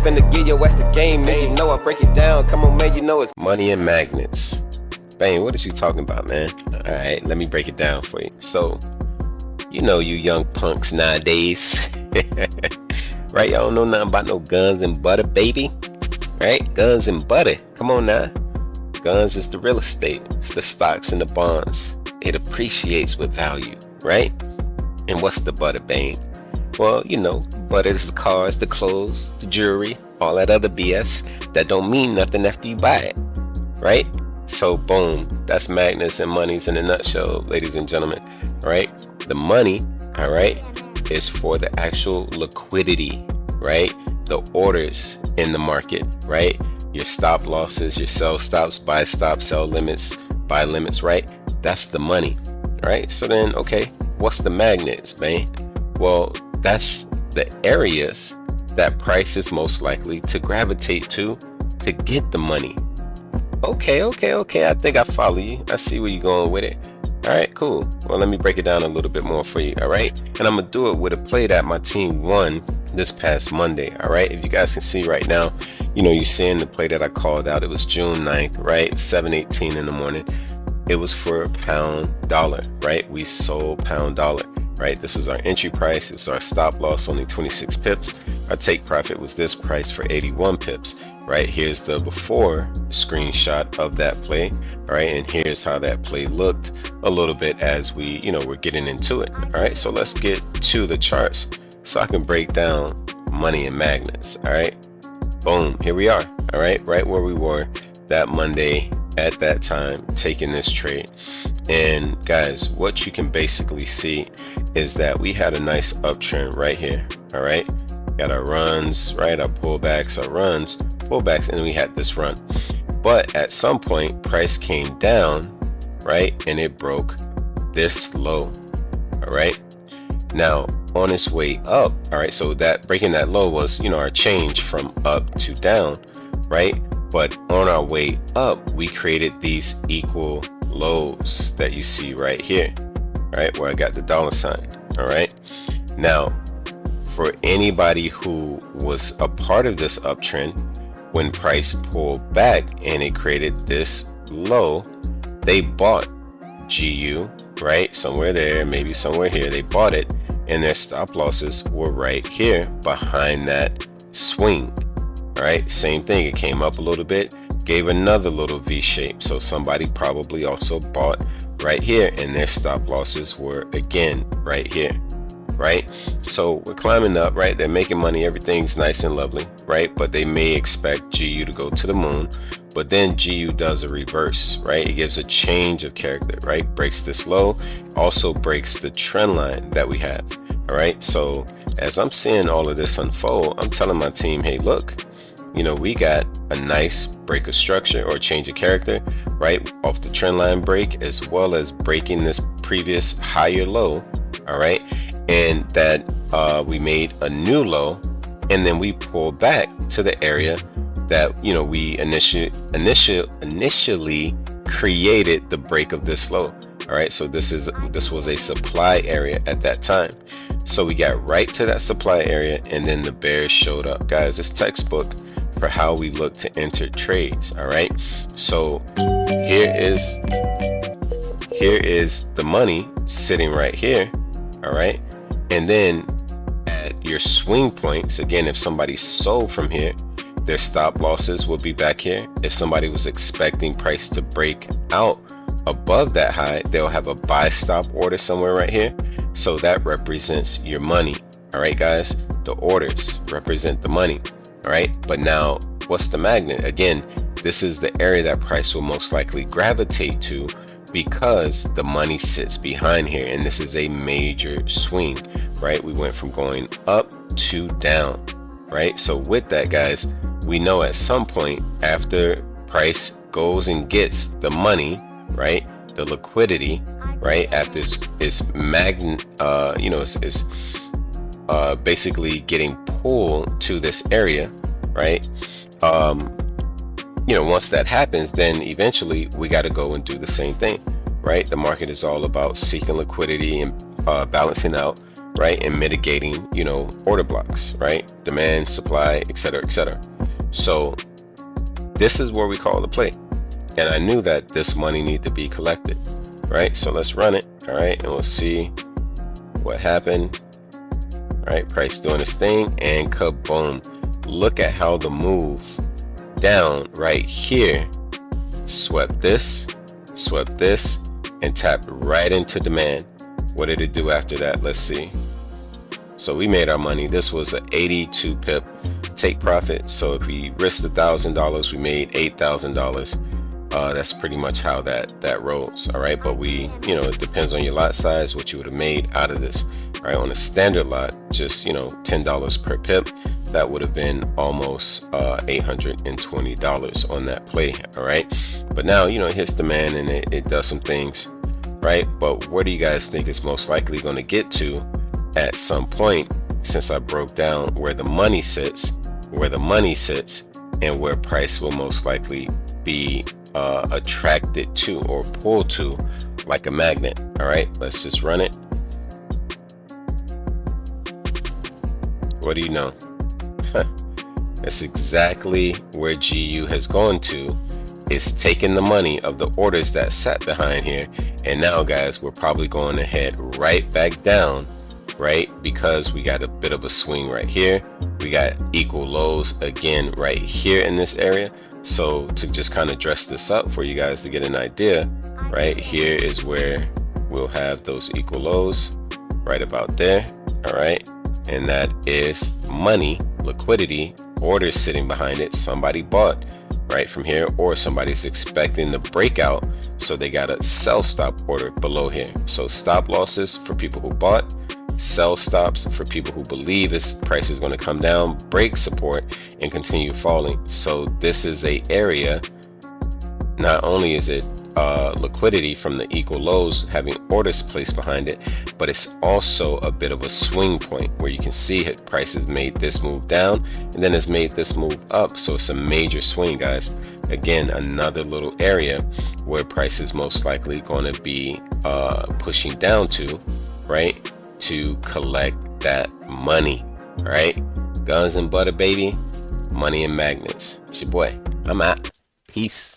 finna get your ass the game, man. You know I break it down. Come on, man, you know it's money and magnets. Bain, what is you talking about, man? All right, let me break it down for you. So, you know, you young punks nowadays, right? Y'all don't know nothing about no guns and butter, baby, right? Guns and butter. Come on now. Guns is the real estate. It's the stocks and the bonds. It appreciates with value, right? And what's the butter, Bain? Well, you know, butter is the cars, the clothes, the jewelry, all that other BS that don't mean nothing after you buy it, right? So boom, that's magnets and monies in a nutshell, ladies and gentlemen, right? The money, all right, is for the actual liquidity, right? The orders in the market, right? Your stop losses, your sell stops, buy stops, sell limits, buy limits, right? That's the money, right? So then, okay, what's the magnets, man? Well, that's the areas that price is most likely to gravitate to get the money. Okay. I think I follow you. I see where you're going with it. All right, cool. Well, let me break it down a little bit more for you. All right. And I'm going to do it with a play that my team won this past Monday. All right. If you guys can see right now, you know, you're seeing the play that I called out. It was June 9th, right? 7:18 in the morning. It was for pound dollar, right? We sold pound dollar, right? This is our entry price. This is our stop loss, only 26 pips. Our take profit was this price for 81 pips, right? Here's the before screenshot of that play, all right? And here's how that play looked a little bit as we, you know, we're getting into it, all right? So let's get to the charts so I can break down money and magnets, all right? Boom, here we are, all right? Right where we were that Monday at that time, taking this trade. And guys, what you can basically see is that we had a nice uptrend right here, all right? Got our runs, right? Our pullbacks, our runs, pullbacks, and then we had this run. But at some point, price came down, right? And it broke this low, all right? Now, on its way up, all right, so that breaking that low was, you know, our change from up to down, right? But on our way up, we created these equal lows that you see right here, right? Where I got the dollar sign, all right? Now, for anybody who was a part of this uptrend, when price pulled back and it created this low, they bought GU, right? Somewhere there, maybe somewhere here, they bought it, and their stop losses were right here behind that swing, all right? Same thing, it came up a little bit, gave another little V shape. So somebody probably also bought right here, and their stop losses were again right here, right? So we're climbing up, right? They're making money, everything's nice and lovely, right? But they may expect GU to go to the moon, but then GU does a reverse, right? It gives a change of character, right? Breaks this low, also breaks the trend line that we have, all right? So as I'm seeing all of this unfold, I'm telling my team, hey, look, you know, we got a nice break of structure or change of character, right? Off the trend line break, as well as breaking this previous higher low, all right? And that we made a new low, and then we pulled back to the area that, you know, we initially created the break of this low, all right? So this was a supply area at that time. So we got right to that supply area, and then the bears showed up. Guys, it's textbook for how we look to enter trades, all right? So here is the money sitting right here, all right? And then at your swing points, again, if somebody sold from here, their stop losses will be back here. If somebody was expecting price to break out above that high, they'll have a buy stop order somewhere right here. So that represents your money, all right, guys? The orders represent the money, all right? But now, what's the magnet? Again, this is the area that price will most likely gravitate to because the money sits behind here, and this is a major swing, right? We went from going up to down, right? So with that, guys, we know at some point after price goes and gets the money, right, the liquidity, right, after it's basically getting pulled to this area, right? Once that happens, then eventually we got to go and do the same thing, right? The market is all about seeking liquidity and balancing out right? And mitigating, you know, order blocks, right? Demand, supply, etc., etc. So this is where we call the play. And I knew that this money needed to be collected, right? So let's run it, all right? And we'll see what happened, right? Price doing its thing, and kaboom. Look at how the move down right here swept this, and tapped right into demand. What did it do after that? Let's see. So we made our money. This was an 82 pip take profit. So if we risked $1,000, we made $8,000. That's pretty much how that rolls. All right, but we, you know, it depends on your lot size, what you would have made out of this. All right, on a standard lot, just, you know, $10 per pip, that would have been almost $820 on that play. All right, but now, you know, it hits demand and it does some things, right? But where do you guys think it's most likely going to get to at some point, since I broke down where the money sits, and where price will most likely be attracted to or pulled to like a magnet? All right, let's just run it. What do you know? That's exactly where GU has gone to. It's taking the money of the orders that sat behind here, and now guys, we're probably going to head right back down, right? Because we got a bit of a swing right here. We got equal lows again right here in this area. So to just kind of dress this up for you guys to get an idea, right here is where we'll have those equal lows right about there. All right, and that is money, liquidity, orders sitting behind it. Somebody bought right from here, or somebody's expecting the breakout, so they got a sell stop order below here. So stop losses for people who bought, sell stops for people who believe this price is going to come down, break support, and continue falling. So this is a area, not only is it liquidity from the equal lows having orders placed behind it, but it's also a bit of a swing point where you can see it, prices made this move down and then it's made this move up. So it's a major swing, guys. Again, another little area where price is most likely going to be pushing down to, right, to collect that money. All right, guns and butter, baby, money and magnets. It's your boy. I'm out. Peace.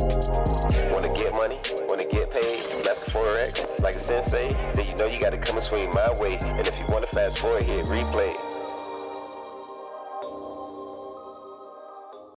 Want to get money? Want to get paid? That's Forex. Like a sensei, then you know you got to come and swing my way. And if you want to fast forward here, replay.